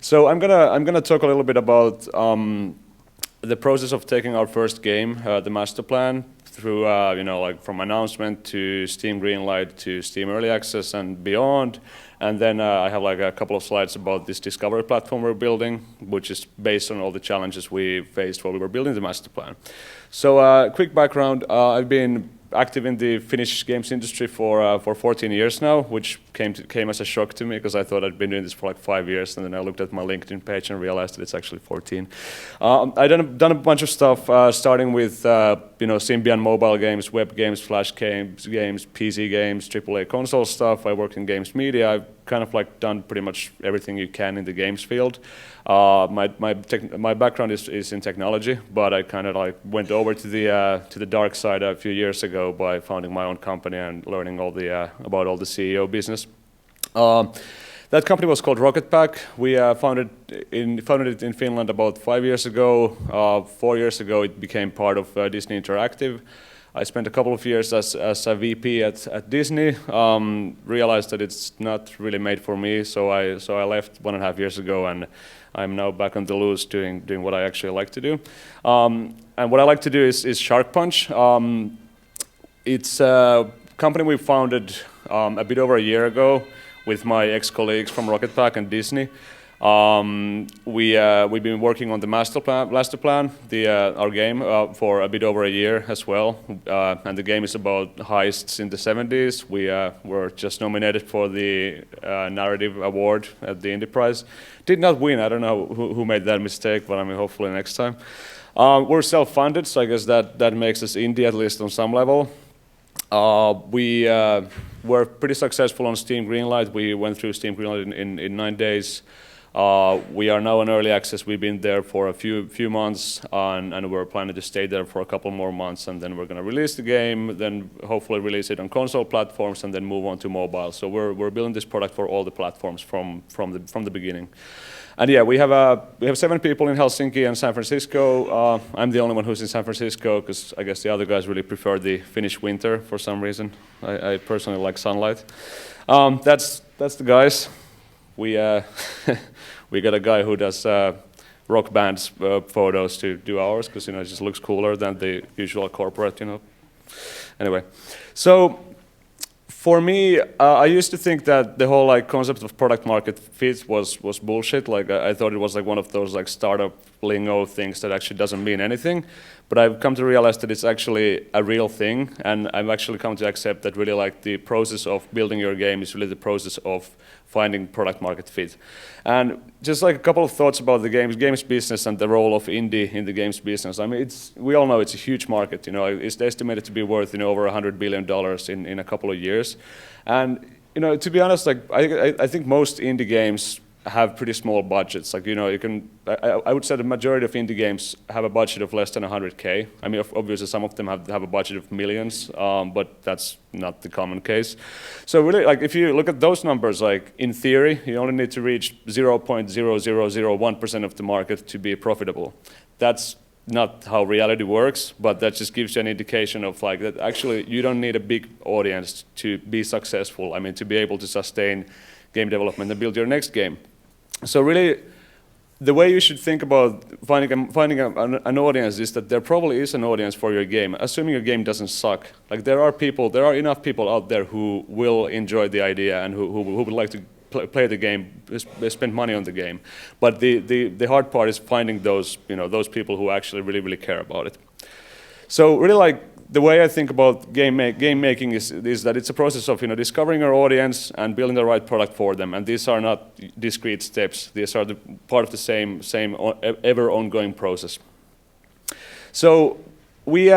So I'm gonna talk a little bit about the process of taking our first game, the master plan, through like from announcement to Steam Greenlight to Steam Early Access and beyond. And then I have like a couple of slides about this discovery platform we're building, which is based on all the challenges we faced while we were building the master plan. So quick background, I've been active in the Finnish games industry for 14 years now, which came as a shock to me because I thought I'd been doing this for like 5 years, and then I looked at my LinkedIn page and realized that it's actually 14. I've done a bunch of stuff, starting with Symbian mobile games, web games, flash games, PC games, AAA console stuff. I worked in games media. I've kind of like done pretty much everything you can in the games field. My background is in technology, but I kind of like went over to the dark side a few years ago by founding my own company and learning about all the CEO business. That company was called Rocket Pack. We founded it in Finland about 5 years ago. 4 years ago, it became part of Disney Interactive. I spent a couple of years as a VP at Disney. Realized that it's not really made for me, so I left 1.5 years ago, and I'm now back on the loose doing what I actually like to do. And what I like to do is Shark Punch. It's a company we founded a bit over a year ago with my ex-colleagues from Rocket Pack and Disney. We've been working on the master plan, our game, for a bit over a year as well. And the game is about heists in the 70s. We were just nominated for the Narrative Award at the Indie Prize. Did not win. I don't know who made that mistake, but I mean, hopefully next time. We're self-funded, so I guess that makes us indie, at least on some level. We were pretty successful on Steam Greenlight. We went through Steam Greenlight in 9 days. We are now in early access. We've been there for a few months, and we're planning to stay there for a couple more months, and then we're going to release the game, then hopefully release it on console platforms, and then move on to mobile. So we're building this product for all the platforms from the beginning. And yeah, we have 7 people in Helsinki and San Francisco. I'm the only one who's in San Francisco because I guess the other guys really prefer the Finnish winter for some reason. I personally like sunlight. That's the guys. We got a guy who does rock bands photos to do ours because it just looks cooler than the usual corporate. Anyway, so for me, I used to think that the whole like concept of product market fit was bullshit. Like I thought it was like one of those like startup lingo things that actually doesn't mean anything. But I've come to realize that it's actually a real thing, and I've actually come to accept that really like the process of building your game is really the process of finding product market fit. And just like a couple of thoughts about the games business and the role of indie in the games business. I mean, we all know it's a huge market. It's estimated to be worth over $100 billion in a couple of years. And to be honest, like I think most indie games have pretty small budgets. Like I would say the majority of indie games have a budget of less than 100K. I mean, obviously some of them have a budget of millions, but that's not the common case. So really, like if you look at those numbers, like in theory, you only need to reach 0.0001% of the market to be profitable. That's not how reality works, but that just gives you an indication of like that actually you don't need a big audience to be successful. I mean, to be able to sustain game development and build your next game. So really, the way you should think about finding an audience is that there probably is an audience for your game, assuming your game doesn't suck. Like there are enough people out there who will enjoy the idea and who would like to play the game, spend money on the game. But the hard part is finding those people who actually really care about it. So really, like the way I think about game making is that it's a process of discovering our audience and building the right product for them. And these are not discrete steps. These are part of the same ever ongoing process. So we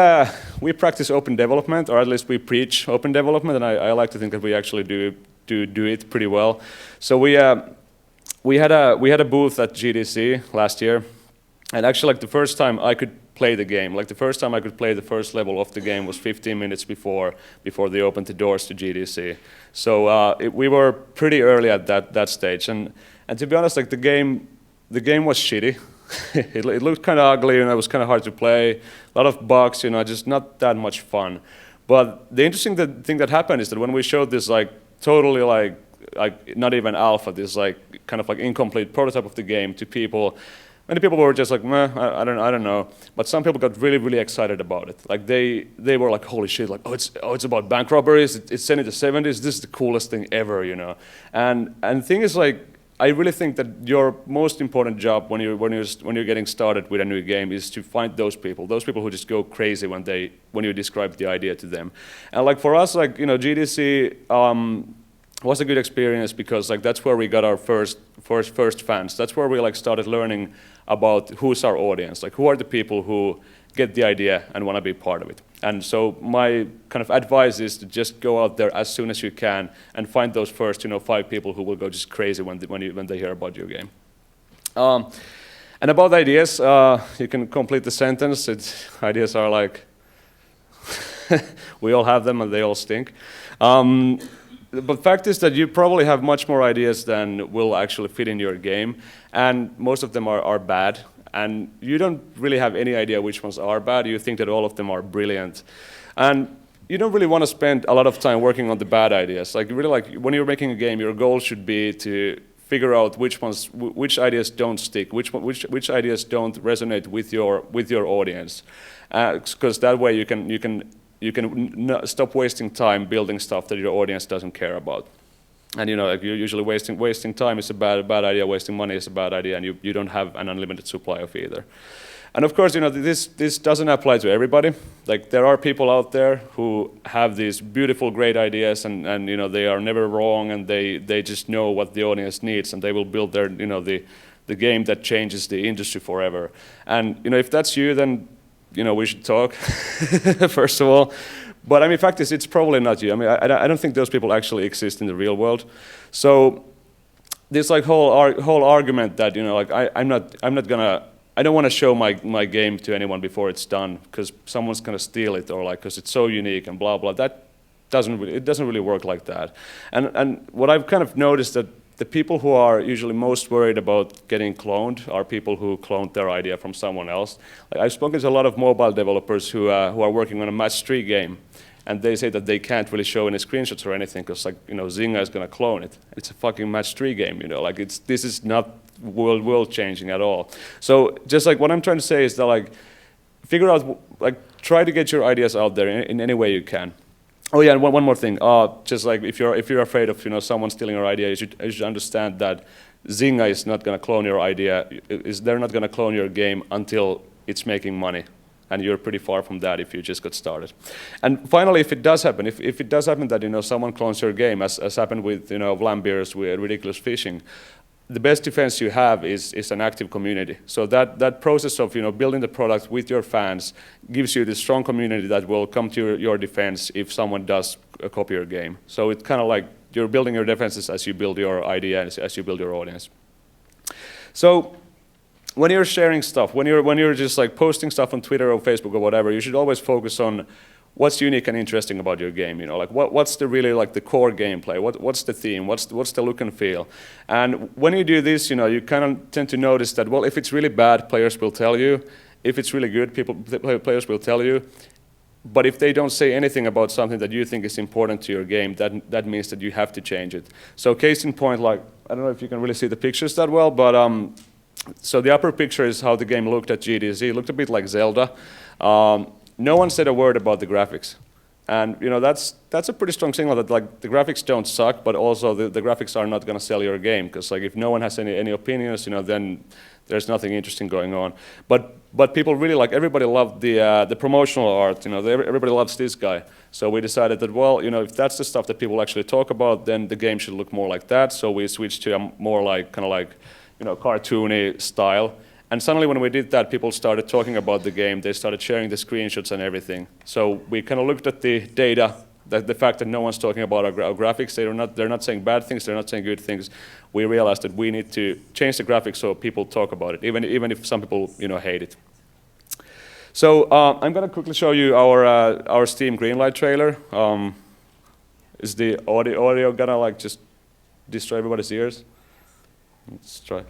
practice open development, or at least we preach open development, and I like to think that we actually do it pretty well. So we had a booth at GDC last year, and actually like the first time I could play the game. Like the first time I could play the first level of the game was 15 minutes before they opened the doors to GDC. So we were pretty early at that stage. And to be honest, like the game was shitty. It looked kind of ugly, and it was kind of hard to play. A lot of bugs, just not that much fun. But the interesting thing that happened is that when we showed this like totally like not even alpha, this like kind of like incomplete prototype of the game to people. Many people were just like, meh, I don't know. But some people got really, really excited about it. Like they were like, holy shit, like, it's about bank robberies. It's set in the 70s. This is the coolest thing ever, you know. And the thing is, like, I really think that your most important job when you're getting started with a new game is to find those people who just go crazy when you describe the idea to them. And like for us, like, you know, GDC was a good experience because like that's where we got our first fans. That's where we like started learning about who's our audience, like who are the people who get the idea and want to be part of it. And so my kind of advice is to just go out there as soon as you can and find those first, you know, 5 people who will go just crazy when they hear about your game. And about ideas, you can complete the sentence. Ideas are like, we all have them and they all stink. But fact is that you probably have much more ideas than will actually fit in your game, and most of them are bad. And you don't really have any idea which ones are bad. You think that all of them are brilliant. And you don't really want to spend a lot of time working on the bad ideas. Like really, like when you're making a game, your goal should be to figure out which ideas don't stick, which ideas don't resonate with your audience. Because that way you can stop wasting time building stuff that your audience doesn't care about. And you know, like you're usually wasting time is a bad idea, wasting money is a bad idea, and you don't have an unlimited supply of either. And of course, you know, this doesn't apply to everybody. Like there are people out there who have these beautiful, great ideas, and you know, they are never wrong, and they just know what the audience needs, and they will build their, you know, the game that changes the industry forever. And you know, if that's you, then you know, we should talk first of all. But I mean, fact is, it's probably not you. I mean, I don't think those people actually exist in the real world. So this like whole argument that, you know, like I don't want to show my game to anyone before it's done because someone's gonna steal it, or like because it's so unique and blah blah. That doesn't really work like that. And what I've kind of noticed that the people who are usually most worried about getting cloned are people who cloned their idea from someone else. Like I've spoken to a lot of mobile developers who are working on a match 3 game, and they say that they can't really show any screenshots or anything because, like, you know, Zynga is going to clone it. It's a fucking match 3 game, you know, like this is not world changing at all. So just like what I'm trying to say is that, like, figure out, like, try to get your ideas out there in any way you can. Oh yeah, and one more thing. Just like if you're afraid of, you know, someone stealing your idea, you should understand that Zynga is not going to clone your idea. They're not going to clone your game until it's making money, and you're pretty far from that if you just got started. And finally, if it does happen, if it does happen that, you know, someone clones your game, as happened with, you know, Vlambeer's with Ridiculous Fishing, the best defense you have is an active community. So that process of, you know, building the product with your fans gives you this strong community that will come to your defense if someone does copy your game. So it's kind of like you're building your defenses as you build your idea, as you build your audience. So when you're sharing stuff, when you're just like posting stuff on Twitter or Facebook or whatever, you should always focus on what's unique and interesting about your game, you know, like what's the really like the core gameplay, what's the theme, what's the look and feel. And when you do this, you know, you kind of tend to notice that, well, if it's really bad, players will tell you. If it's really good, players will tell you. But if they don't say anything about something that you think is important to your game, that means that you have to change it. So case in point, like, I don't know if you can really see the pictures that well, but so the upper picture is how the game looked at GDC. It looked a bit like Zelda. No one said a word about the graphics. And you know, that's a pretty strong signal that, like, the graphics don't suck, but also the graphics are not going to sell your game, because like if no one has any opinions, you know, then there's nothing interesting going on. But people really, like, everybody loved the promotional art, you know, everybody loves this guy. So we decided that, well, you know, if that's the stuff that people actually talk about, then the game should look more like that. So we switched to a more like kind of like, you know, cartoony style. And suddenly when we did that, people started talking about the game. They started sharing the screenshots and everything. So we kind of looked at the data, that the fact that no one's talking about our graphics. They're not saying bad things, they're not saying good things. We realized that we need to change the graphics so people talk about it, even if some people, you know, hate it. So I'm going to quickly show you our Steam Greenlight trailer. Is the audio gonna like just destroy everybody's ears? Let's try.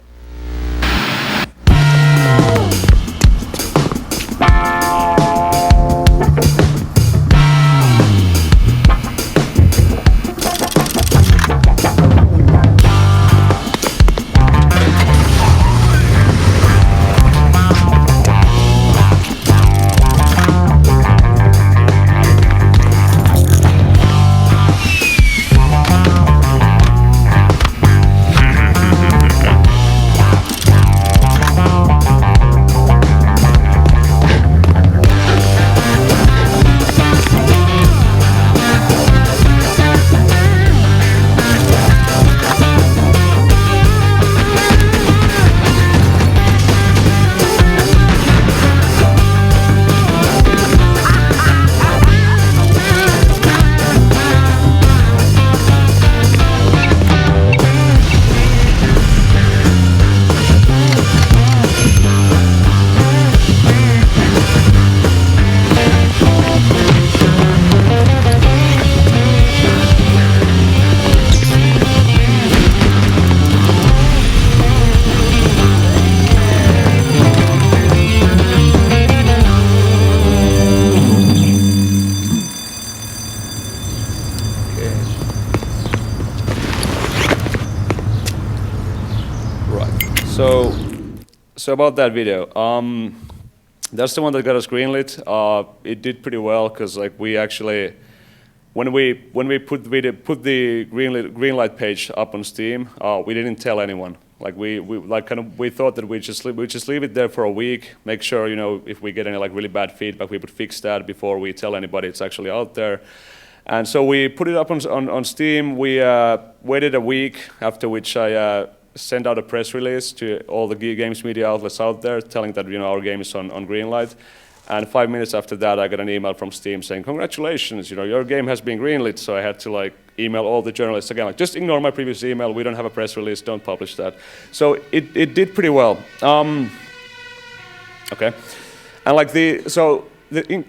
So about that video, that's the one that got us greenlit. It did pretty well because like we actually, when we put the Greenlight page up on Steam, we didn't tell anyone. Like we thought that we just leave it there for a week, make sure if we get any like really bad feedback, we would fix that before we tell anybody it's actually out there. And so we put it up on Steam. We waited a week, after which I sent out a press release to all the games media outlets out there, telling that our game is on Greenlight. And 5 minutes after that, I got an email from Steam saying, "Congratulations, your game has been greenlit." So I had to like email all the journalists again, like just ignore my previous email. We don't have a press release. Don't publish that. So it did pretty well. Okay, and like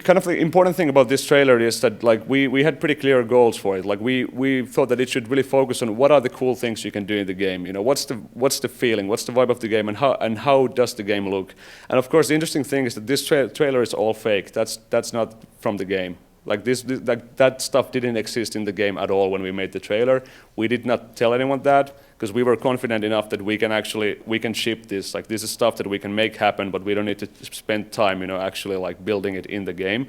kind of the important thing about this trailer is that like we had pretty clear goals for it. Like we thought that it should really focus on what are the cool things you can do in the game. What's the feeling, what's the vibe of the game, and how does the game look. And of course, the interesting thing is that this trailer is all fake. That's not from the game. Like that stuff didn't exist in the game at all when we made the trailer. We did not tell anyone that because we were confident enough that we can ship this. Like this is stuff that we can make happen, but we don't need to spend time, actually like building it in the game.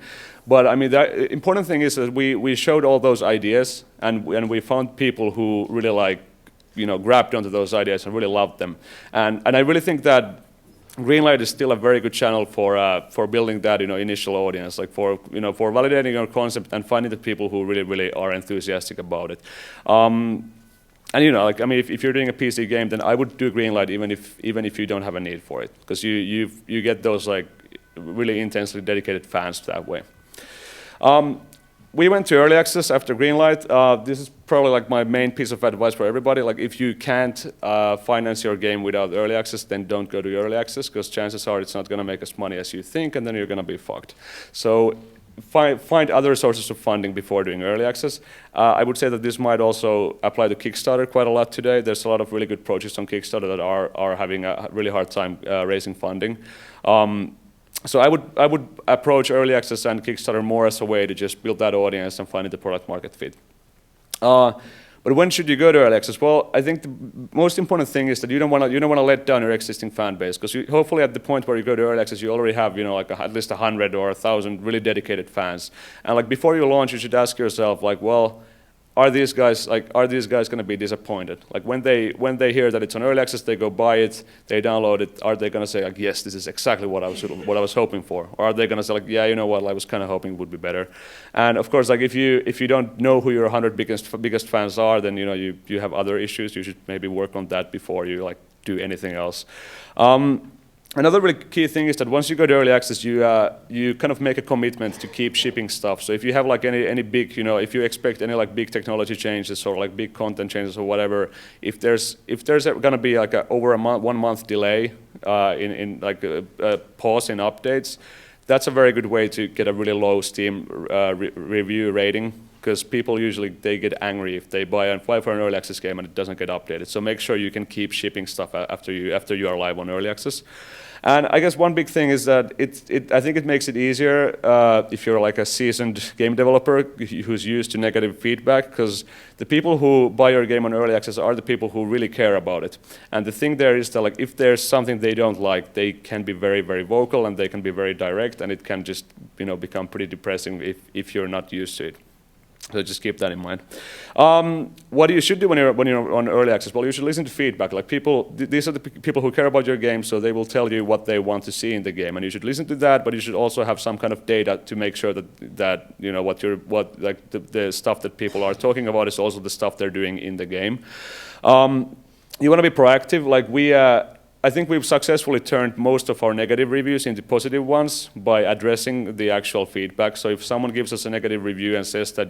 But I mean, the important thing is that we showed all those ideas and we found people who really like, grabbed onto those ideas and really loved them. And I really think that Greenlight is still a very good channel for building that initial audience, like for validating your concept and finding the people who really are enthusiastic about it. And like I mean, if you're doing a PC game, then I would do Greenlight even if you don't have a need for it, because you get those like really intensely dedicated fans that way. We went to early access after Greenlight. This is probably like my main piece of advice for everybody. Like if you can't finance your game without early access, then don't go to early access, because chances are it's not going to make as money as you think, and then you're going to be fucked. So find other sources of funding before doing early access. I would say that this might also apply to Kickstarter quite a lot today. There's a lot of really good projects on Kickstarter that are having a really hard time raising funding. So I would approach early access and Kickstarter more as a way to just build that audience and find the product market fit. But when should you go to early access? Well, I think the most important thing is that you don't want to let down your existing fan base, because hopefully at the point where you go to early access, you already have like at least 100 or 1,000 really dedicated fans. And like before you launch, you should ask yourself like, well, are these guys going to be disappointed? Like when they hear that it's on early access, they go buy it, they download it. Are they going to say like, yes, this is exactly what I was hoping for? Or are they going to say like, yeah, you know what, I was kind of hoping it would be better? And of course, like if you don't know who your 100 biggest fans are, then you have other issues. You should maybe work on that before you like do anything else. Another really key thing is that once you go to early access, you kind of make a commitment to keep shipping stuff. So if you have like any big, if you expect any like big technology changes or like big content changes or whatever, if there's going to be like over a 1 month delay in like a pause in updates, that's a very good way to get a really low Steam review rating. Because people usually they get angry if they buy for an early access game and it doesn't get updated. So make sure you can keep shipping stuff after you are live on early access. And I guess one big thing is that I think it makes it easier if you're like a seasoned game developer who's used to negative feedback, because the people who buy your game on early access are the people who really care about it. And the thing there is that like if there's something they don't like, they can be very, very vocal and they can be very direct, and it can just become pretty depressing if you're not used to it. So just keep that in mind. What you should do when you're on early access? Well, you should listen to feedback. Like these are the people who care about your game, so they will tell you what they want to see in the game, and you should listen to that. But you should also have some kind of data to make sure that the stuff that people are talking about is also the stuff they're doing in the game. You want to be proactive. Like I think we've successfully turned most of our negative reviews into positive ones by addressing the actual feedback. So if someone gives us a negative review and says that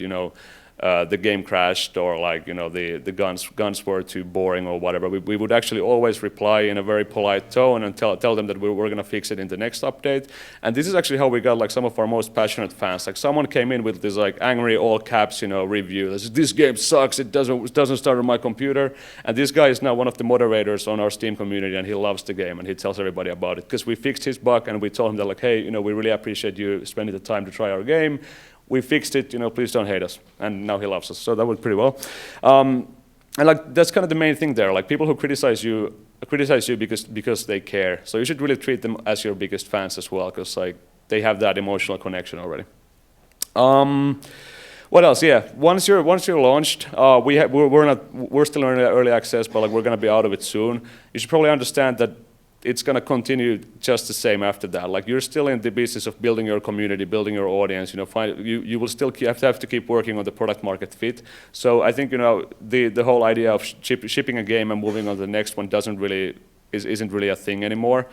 the game crashed, or like the guns were too boring or whatever, we would actually always reply in a very polite tone and tell them that we're going to fix it in the next update. And this is actually how we got like some of our most passionate fans. Like someone came in with this like angry all caps review. This game sucks. It doesn't start on my computer. And this guy is now one of the moderators on our Steam community, and he loves the game and he tells everybody about it because we fixed his bug and we told him that like, hey, we really appreciate you spending the time to try our game. We fixed it, please don't hate us. And now he loves us, so that went pretty well. And like that's kind of the main thing there. Like people who criticize you because they care. So you should really treat them as your biggest fans as well, because like they have that emotional connection already. What else? Yeah, once you're launched, we're still in early access, but like we're gonna be out of it soon. You should probably understand that it's gonna continue just the same after that. Like you're still in the business of building your community, building your audience. You know, you will still have to keep working on the product market fit. So I think the whole idea of shipping a game and moving on to the next one isn't really a thing anymore.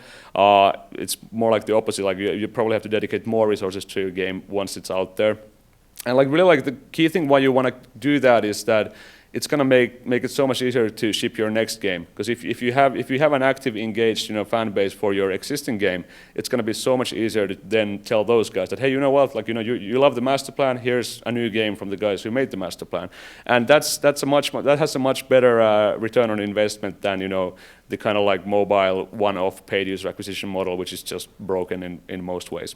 It's more like the opposite. Like you probably have to dedicate more resources to your game once it's out there. And like really like the key thing why you want to do that is that it's going to make it so much easier to ship your next game. Because if you have an active, engaged fan base for your existing game, it's going to be so much easier to then tell those guys that, hey, you know what, like you love the master plan. Here's a new game from the guys who made the master plan, and that has a much better return on investment than the kind of like mobile one-off paid user acquisition model, which is just broken in most ways.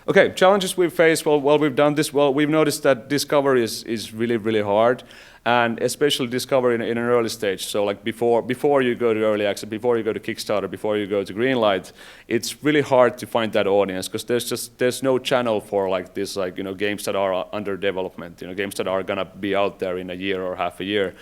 Okay, challenges we've faced while we've done this. Well, we've noticed that discovery is really, really hard, and especially discovery in an early stage. So like before you go to early access, before you go to Kickstarter, before you go to Greenlight, it's really hard to find that audience because there's no channel for like this games that are under development, games that are gonna be out there in a year or half a year.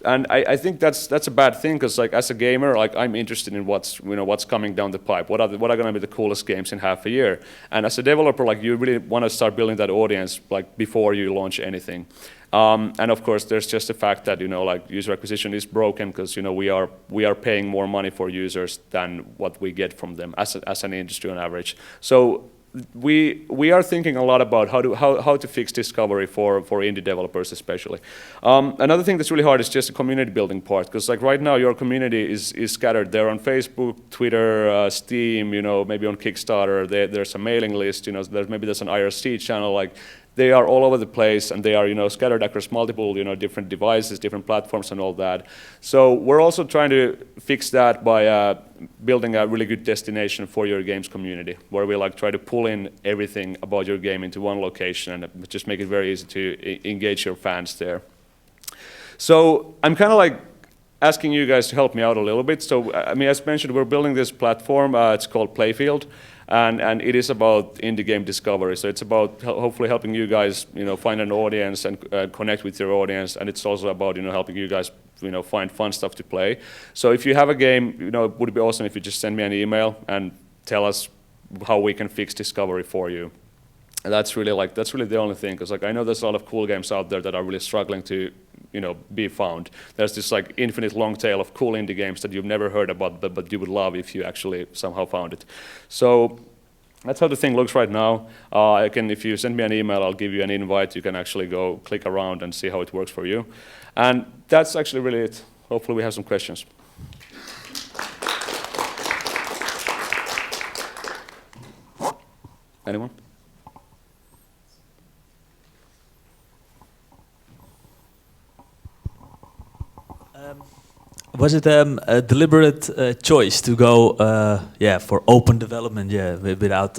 And I think that's a bad thing because like as a gamer, like I'm interested in what's coming down the pipe. What are going to be the coolest games in half a year? And as a developer, like you really want to start building that audience like before you launch anything. And of course, there's just the fact that like user acquisition is broken because we are paying more money for users than what we get from them as an industry on average. So we are thinking a lot about how to fix discovery for indie developers especially. Another thing that's really hard is just the community building part, because like right now your community is scattered. They're on Facebook, Twitter, Steam, maybe on Kickstarter. There's a mailing list. There's an IRC channel. Like they are all over the place, and they are scattered across multiple different devices, different platforms, and all that. So we're also trying to fix that by building a really good destination for your games community, where we like try to pull in everything about your game into one location and just make it very easy to engage your fans there. So I'm kind of like asking you guys to help me out a little bit. So I mean, as mentioned, we're building this platform. It's called Playfield. And it is about indie game discovery. So it's about hopefully helping you guys, find an audience and connect with your audience. And it's also about, helping you guys, find fun stuff to play. So if you have a game, it would be awesome if you just send me an email and tell us how we can fix discovery for you. And that's really the only thing, because like I know there's a lot of cool games out there that are really struggling to be found. There's this like infinite long tail of cool indie games that you've never heard about, but you would love if you actually somehow found it. So that's how the thing looks right now. If you send me an email, I'll give you an invite. You can actually go click around and see how it works for you. And that's actually really it. Hopefully we have some questions. Anyone? Was it a deliberate choice to go, for open development, without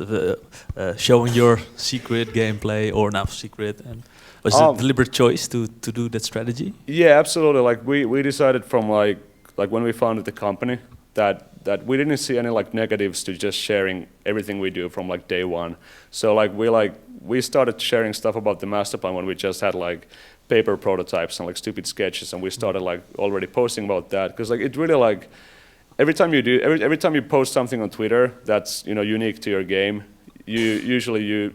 showing your secret gameplay or not secret? And was it a deliberate choice to do that strategy? Yeah, absolutely. Like we decided from like when we founded the company that we didn't see any like negatives to just sharing everything we do from like day one. So we started sharing stuff about the master plan when we just had like paper prototypes and like stupid sketches, and we started like already posting about that because like it really like every time you post something on Twitter that's unique to your game, you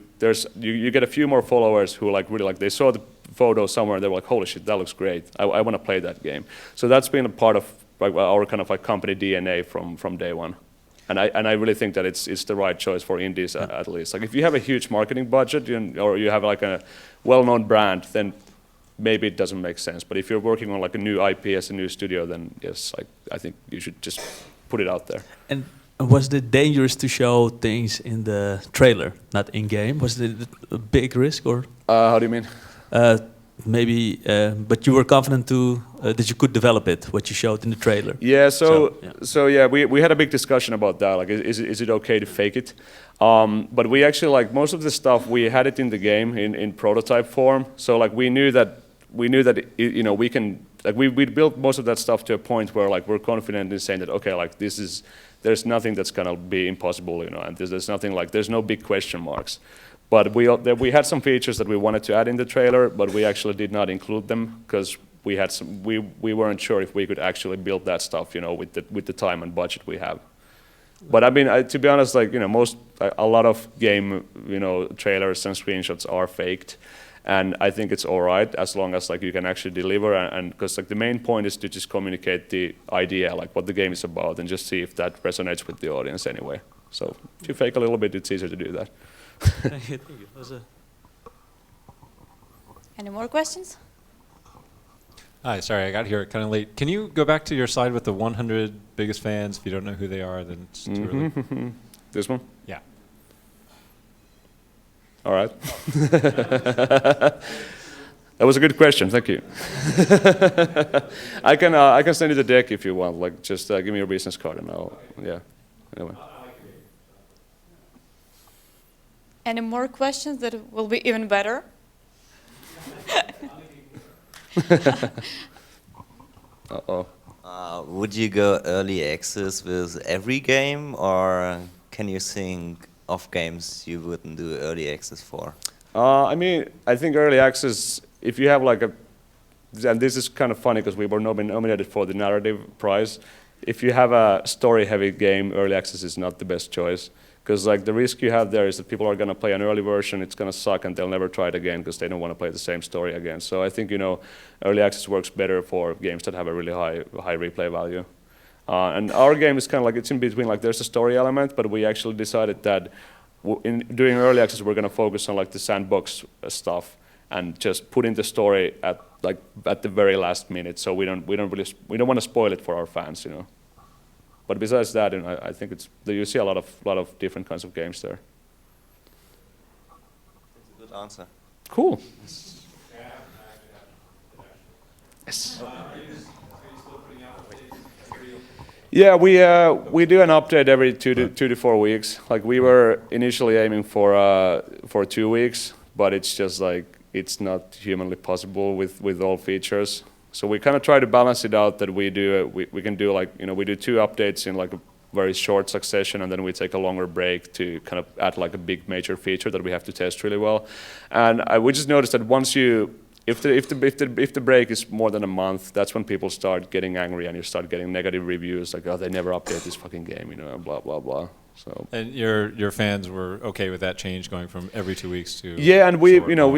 get a few more followers who like really like they saw the photo somewhere and they were like, holy shit, that looks great, I want to play that game. So that's been a part of like our kind of like company DNA from day one. And I really think that it's the right choice for indies at least. Like if you have a huge marketing budget or you have like a well-known brand, then maybe it doesn't make sense. But if you're working on like a new IP as a new studio, then yes, I think you should just put it out there. And was it dangerous to show things in the trailer, not in game? Was it a big risk or? How do you mean? Maybe, but you were confident that you could develop it, what you showed in the trailer. Yeah. So we had a big discussion about that. Like, is it okay to fake it? But we actually like most of the stuff we had it in the game in prototype form. So like we knew that we knew that we can, like, we built most of that stuff to a point where, like, we're confident in saying that, okay, like, there's nothing that's gonna be impossible, and there's nothing, like, there's no big question marks. But we had some features that we wanted to add in the trailer, but we actually did not include them because we weren't sure if we could actually build that stuff, with the time and budget we have. But I mean, to be honest, like, a lot of game, trailers and screenshots are faked, and I think it's all right as long as, like, you can actually deliver, and because, like, the main point is to just communicate the idea, like what the game is about, and just see if that resonates with the audience anyway. So if you fake a little bit, it's easier to do that. Thank you. Any more questions? Hi, sorry, I got here kind of late. Can you go back to your slide with the 100 biggest fans? If you don't know who they are, then it's too early. This one? Yeah. All right. That was a good question. Thank you. I can send you the deck if you want. Like, just give me your business card and Anyway. Any more questions that will be even better? Uh-oh. Would you go early access with every game, or can you think of games you wouldn't do early access for? I mean, I think early access, if you have like and this is kind of funny because we were nominated for the narrative prize. If you have a story-heavy game, early access is not the best choice. Because, like, the risk you have there is that people are going to play an early version, it's going to suck, and they'll never try it again because they don't want to play the same story again. So I think, early access works better for games that have a really high replay value. And our game is kind of like, it's in between, like, there's a story element, but we actually decided that in doing early access, we're going to focus on, like, the sandbox stuff and just put in the story at the very last minute. So we don't want to spoil it for our fans, But besides that, I think you see a lot of different kinds of games there. That's a good answer. Cool. Yes. Yeah, we do an update every 2 to 4 weeks. Like, we were initially aiming for 2 weeks, but it's just like it's not humanly possible with all features. So we kind of try to balance it out that we can do, like, we do 2 updates in, like, a very short succession, and then we take a longer break to kind of add, like, a big major feature that we have to test really well. And we just noticed that once if the break is more than a month, that's when people start getting angry and you start getting negative reviews, like, oh, they never update this fucking game, and blah blah blah. So. And your fans were okay with that change going from every 2 weeks to? Yeah, and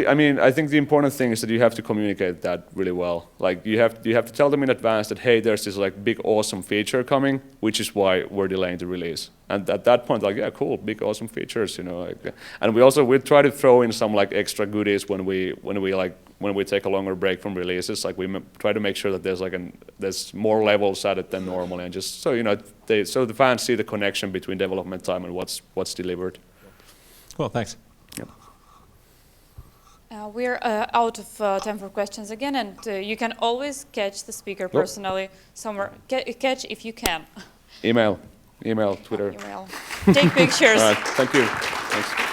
I mean, I think the important thing is that you have to communicate that really well. Like, you have to tell them in advance that, hey, there's this, like, big awesome feature coming, which is why we're delaying the release. And at that point, like, yeah, cool, big awesome features, Like, and we try to throw in some, like, extra goodies when we take a longer break from releases. Like, we try to make sure that there's more levels at it than normally, and just so so the fans see the connection between development time and what's delivered. Cool, thanks. Yep. We're out of time for questions again, and you can always catch the speaker personally somewhere. Catch if you can. Email, Twitter. Email. Take pictures. All right, thank you. Thanks.